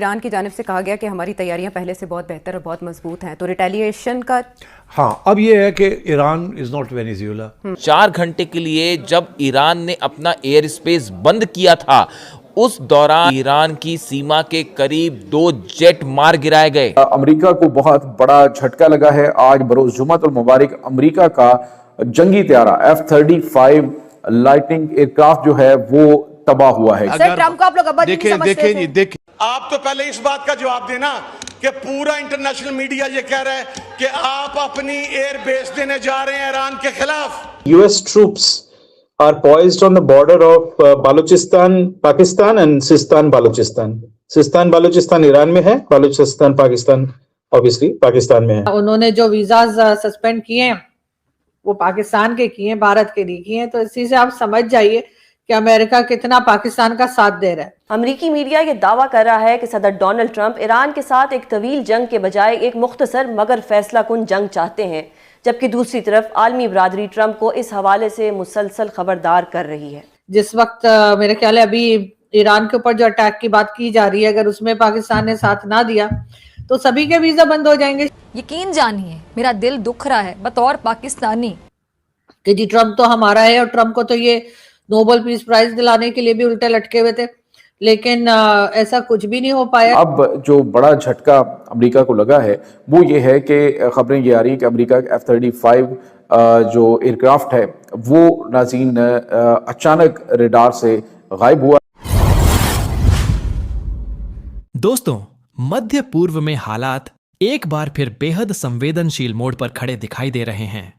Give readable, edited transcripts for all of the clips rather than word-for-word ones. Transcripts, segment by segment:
Iran की जानिब से कहा गया कि हमारी तैयारियां पहले से बहुत बेहतर और बहुत मजबूत हैं, तो रिटेलिएशन का हाँ, अब ये है कि ईरान इज़ नॉट वेनेजुएला। 4 घंटे के लिए जब ईरान ने अपना एयर स्पेस बंद किया था, उस दौरान ईरान की सीमा के करीब 2 जेट मार गिराए गए। अमेरिका को बहुत बड़ा झटका लगा है। आज बरोज जुमातुल मुबारक अमेरिका का जंगी त्यारा F-35 लाइटनिंग एयरक्राफ्ट जो है वो तबाह हुआ है। सर, ट्रम्प को आप लोग अब देखें आप तो पहले इस बात का जवाब देना कि पूरा इंटरनेशनल मीडिया ये कह रहा है कि आप अपनी एयर बेस देने जा रहे हैं ईरान के खिलाफ। US troops are poised on the border of Balochistan, Pakistan and Sistan, Balochistan. Sistan, Balochistan Iran में है, बालूचिस्तान पाकिस्तान ऑब्वियसली पाकिस्तान में है। उन्होंने जो वीजाज सस्पेंड किए हैं वो पाकिस्तान के किए हैं, भारत के नहीं किए हैं। तो इसी से आप समझ जाइए कि अमेरिका कितना पाकिस्तान का साथ दे रहा है। अमरीकी मीडिया ये दावा कर रहा है कि सदर डोनाल्ड ट्रंप ईरान के साथ एक तवील जंग के बजाय एक मुख्तसर मगर फैसला कुन जंग चाहते हैं, जबकि दूसरी तरफ आलमी बरादरी ट्रंप को इस हवाले से मुसलसल खबरदार कर रही है। जिस वक्त मेरे ख्याल है अभी ईरान के ऊपर जो अटैक की बात की जा रही है, अगर उसमें पाकिस्तान ने साथ ना दिया तो सभी के वीजा बंद हो जाएंगे। यकीन जानिए मेरा दिल दुख रहा है बतौर पाकिस्तानी कि जी ट्रम्प तो हमारा है, और ट्रम्प को तो ये नोबेल पीस प्राइज दिलाने के लिए भी उल्टे लटके हुए थे, लेकिन ऐसा कुछ भी नहीं हो पाया। अब जो बड़ा झटका अमेरिका को लगा है वो ये है कि खबरें ये आ रही है कि अमेरिका का F-35 जो एयरक्राफ्ट है वो नाज़रीन अचानक रडार से गायब हुआ। दोस्तों, मध्य पूर्व में हालात एक बार फिर बेहद संवेदनशील मोड़ पर खड़े दिखाई दे रहे हैं।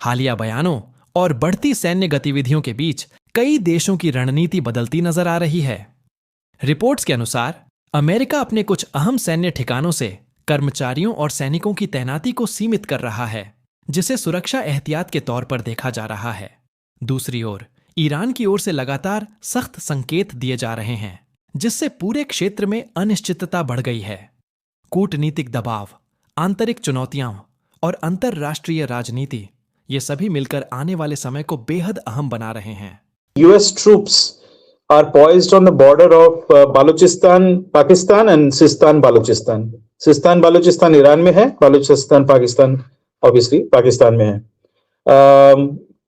हालिया बयानों और बढ़ती सैन्य गतिविधियों के बीच कई देशों की रणनीति बदलती नजर आ रही है। रिपोर्ट्स के अनुसार अमेरिका अपने कुछ अहम सैन्य ठिकानों से कर्मचारियों और सैनिकों की तैनाती को सीमित कर रहा है, जिसे सुरक्षा एहतियात के तौर पर देखा जा रहा है। दूसरी ओर ईरान की ओर से लगातार सख्त संकेत दिए जा रहे हैं, जिससे पूरे क्षेत्र में अनिश्चितता बढ़ गई है। कूटनीतिक दबाव, आंतरिक चुनौतियां और अंतरराष्ट्रीय राजनीति, ये सभी मिलकर आने वाले समय को बेहद अहम बना रहे हैं। US troops are poised on the border of Balochistan, Pakistan and Sistan, Balochistan. Sistan, Balochistan Iran में है, बालूचिस्तान पाकिस्तान ऑब्वियसली पाकिस्तान में है।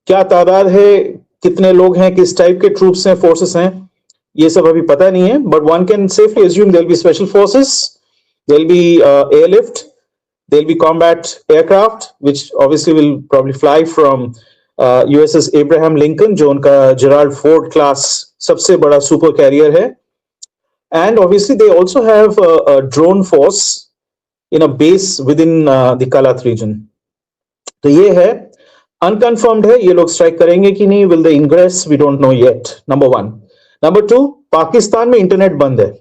क्या तादाद है, कितने लोग हैं, किस टाइप के ट्रूप्स हैं, फोर्सेस हैं, ये सब अभी पता नहीं है, but one can safely assume there will be special forces, there will be airlift, there'll be combat aircraft which obviously will probably fly from USS Abraham Lincoln, जो उनका Gerald Ford class सबसे बड़ा सुपर कैरियर है, and obviously they also have a drone force in a base within the Kalat region. तो ये है unconfirmed है, ये लोग स्ट्राइक करेंगे कि नहीं, will they ingress, we don't know yet, number one. Number two, Pakistan में इंटरनेट बंद है,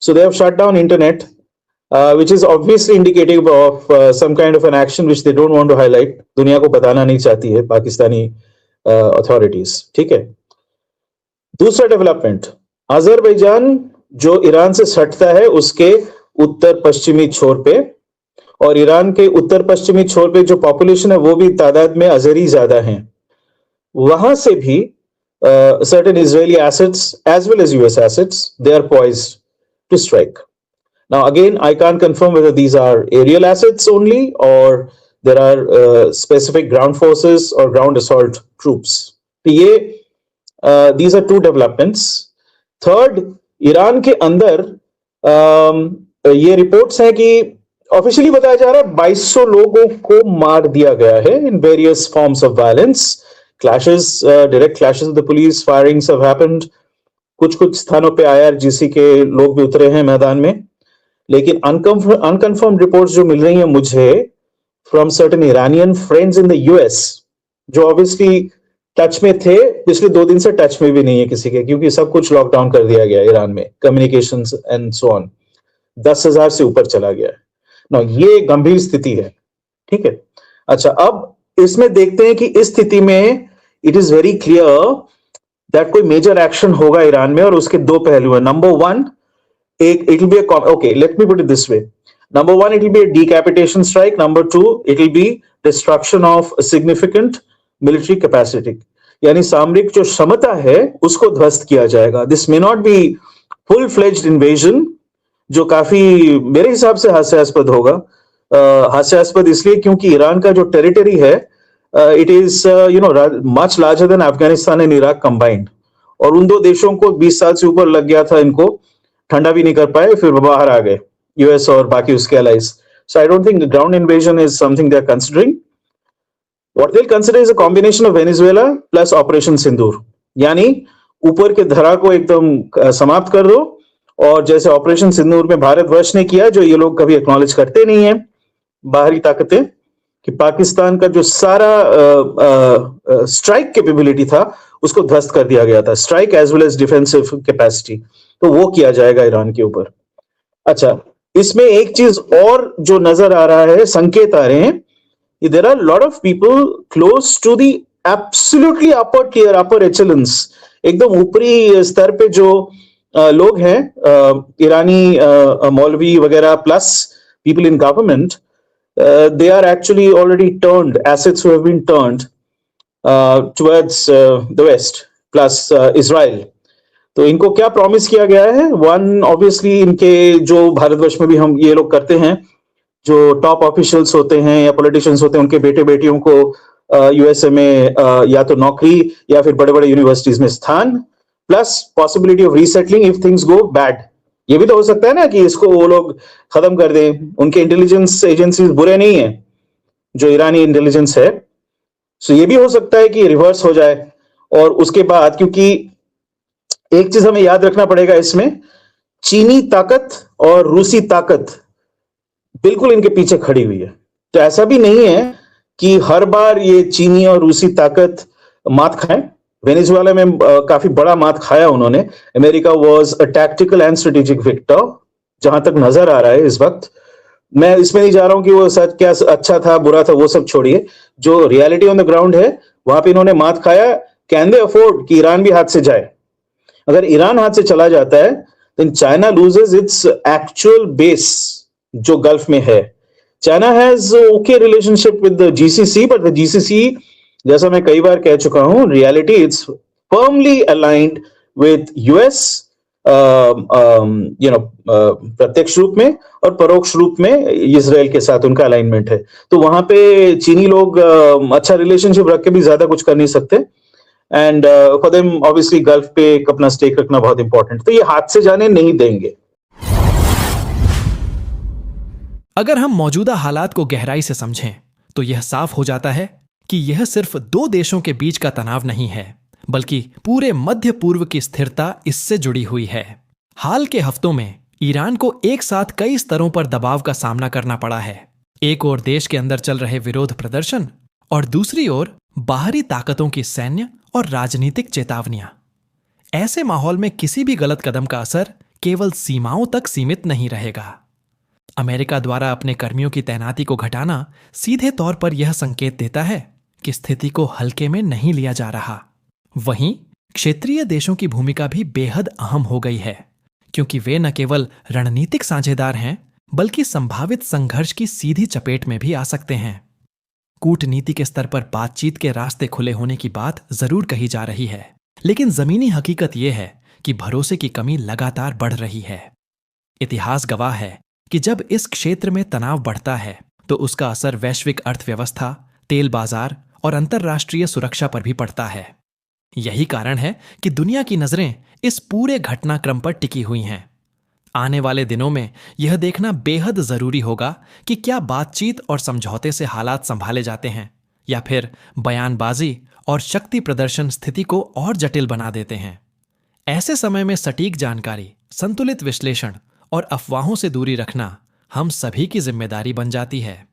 so they have shut down internet. Which is obviously indicative of some kind of an action which they don't want to highlight. दुनिया को बताना नहीं चाहती है Pakistani authorities, ठीक है। दूसरा डेवलपमेंट, अजरबैजान जो ईरान से सटता है उसके उत्तर पश्चिमी छोर पे, और ईरान के उत्तर पश्चिमी छोर पे जो पॉपुलेशन है वो भी तादाद में अजरी ज्यादा हैं, वहां से भी certain Israeli assets as well as US assets they are poised to strike. Now again, I can't confirm whether these are aerial assets only or there are specific ground forces or ground assault troops. These are two developments. Third, Iran के अंदर ये reports हैं कि officially बताया जा रहा है 2200 लोगों को मार दिया गया है in various forms of violence, clashes, direct clashes with the police, firings have happened. कुछ स्थानों पे IRGC के लोग भी उतरे हैं मैदान में, लेकिन अनकन्फर्म्ड रिपोर्ट्स जो मिल रही हैं मुझे from certain Iranian friends in the US, जो ऑब्वियसली टच में थे, पिछले 2 दिन से टच में भी नहीं है किसी के, क्योंकि सब कुछ लॉकडाउन कर दिया गया ईरान में, कम्युनिकेशंस एंड सो ऑन। 10,000 से ऊपर चला गया है ना, ये गंभीर स्थिति है, ठीक है। अच्छा, अब इसमें देखते हैं कि इस स्थिति में it is very clear that कोई मेजर एक्शन होगा ईरान में, और उसके 2 पहलू हैं। Number 1, it will be okay, let me put it this way. Number 1, it will be a decapitation strike. Number 2, it will be destruction of a significant military capacity. यानी सामरिक जो क्षमता है उसको ध्वस्त किया जाएगा. This may not be full fledged invasion, जो काफी मेरे हिसाब से हास्यास्पद होगा। हास्यास्पद इसलिए क्योंकि ईरान का जो टेरिटरी है it is much larger than Afghanistan and Iraq combined, और उन दो देशों को 20 साल से ऊपर लग गया था, इनको ठंडा भी नहीं कर पाए, फिर बाहर आ गए यूएस और बाकी उसके allies. So I don't think ground invasion is something they are considering. What they will consider is a combination of Venezuela plus operation Sindoor, यानी ऊपर के धरा को एकदम समाप्त कर दो, और जैसे ऑपरेशन सिंदूर में भारतवर्ष ने किया, जो ये लोग कभी एक्नॉलेज करते नहीं है बाहरी ताकतें, कि पाकिस्तान का जो सारा स्ट्राइक कैपेबिलिटी था उसको ध्वस्त कर दिया गया था, strike as well as defensive capacity, तो वो किया जाएगा ईरान के ऊपर। अच्छा, इसमें एक चीज और जो नजर आ रहा है, संकेत आ रहे हैं, there are lot of people close to the absolutely upper tier, upper echelons, एकदम ऊपरी स्तर पे जो लोग हैं, ईरानी मौलवी वगैरह plus people in government, they are actually already turned, assets who have been turned towards the West plus Israel. तो इनको क्या प्रॉमिस किया गया है? वन, ऑब्वियसली इनके जो भारतवर्ष में भी हम ये लोग करते हैं, जो टॉप ऑफिशियल्स होते हैं या पॉलिटिशियंस होते हैं, उनके बेटे बेटियों को यूएसए में या तो नौकरी या फिर बड़े बड़े यूनिवर्सिटीज में स्थान, plus possibility of resettling if things go bad. ये भी तो हो सकता है ना कि इसको वो लोग खत्म कर दें, उनके इंटेलिजेंस एजेंसीज बुरे नहीं है जो ईरानी इंटेलिजेंस है, सो ये भी हो सकता है कि रिवर्स हो जाए। और उसके बाद, क्योंकि एक चीज हमें याद रखना पड़ेगा इसमें, चीनी ताकत और रूसी ताकत बिल्कुल इनके पीछे खड़ी हुई है, तो ऐसा भी नहीं है कि हर बार ये चीनी और रूसी ताकत मात खाएं। वेनेजुएला में काफी बड़ा मात खाया उन्होंने। America was a tactical and strategic victor, जहां तक नजर आ रहा है इस वक्त। मैं इसमें नहीं जा रहा हूं कि वो सच क्या अच्छा था बुरा था, वो सब छोड़िए, जो रियलिटी ऑन द ग्राउंड है वहां पे इन्होंने मात खाया। कैन दे अफोर्ड कि ईरान भी हाथ से जाए? अगर ईरान हाथ से चला जाता है then China loses its actual base जो गल्फ में है। China has okay relationship with the GCC, but the GCC, जैसा मैं कई बार कह चुका हूं, reality it's firmly aligned with US, प्रत्यक्ष रूप में, और परोक्ष रूप में इजराइल के साथ उनका अलाइनमेंट है। तो वहां पे चीनी लोग अच्छा रिलेशनशिप रख के भी ज्यादा कुछ कर नहीं सकते, and for them obviously gulf पे अपना स्टेक रखना बहुत इंपॉर्टेंट, तो ये हाथ से जाने नहीं देंगे। अगर हम मौजूदा हालात को गहराई से समझें तो यह साफ हो जाता है कि यह सिर्फ दो देशों के बीच का तनाव नहीं है, बल्कि पूरे मध्य पूर्व की स्थिरता इससे जुड़ी हुई है। हाल के हफ्तों में ईरान को एक साथ कई स्तरों पर दबाव का सामना करना पड़ा है। एक ओर देश के अंदर चल रहे विरोध प्रदर्शन, और दूसरी ओर बाहरी ताकतों की सैन्य और राजनीतिक चेतावनियां। ऐसे माहौल में किसी भी गलत कदम का असर केवल सीमाओं तक सीमित नहीं रहेगा। अमेरिका द्वारा अपने कर्मियों की तैनाती को घटाना सीधे तौर पर यह संकेत देता है कि स्थिति को हल्के में नहीं लिया जा रहा। वहीं क्षेत्रीय देशों की भूमिका भी बेहद अहम हो गई है, क्योंकि वे न केवल रणनीतिक साझेदार हैं, बल्कि संभावित संघर्ष की सीधी चपेट में भी आ सकते हैं। कूटनीति के स्तर पर बातचीत के रास्ते खुले होने की बात जरूर कही जा रही है, लेकिन जमीनी हकीकत यह है कि भरोसे की कमी लगातार बढ़ रही है। इतिहास गवाह है कि जब इस क्षेत्र में तनाव बढ़ता है तो उसका असर वैश्विक अर्थव्यवस्था, तेल बाजार और अंतर्राष्ट्रीय सुरक्षा पर भी पड़ता है। यही कारण है कि दुनिया की नजरें इस पूरे घटनाक्रम पर टिकी हुई हैं। आने वाले दिनों में यह देखना बेहद जरूरी होगा कि क्या बातचीत और समझौते से हालात संभाले जाते हैं, या फिर बयानबाजी और शक्ति प्रदर्शन स्थिति को और जटिल बना देते हैं। ऐसे समय में सटीक जानकारी, संतुलित विश्लेषण और अफवाहों से दूरी रखना हम सभी की जिम्मेदारी बन जाती है।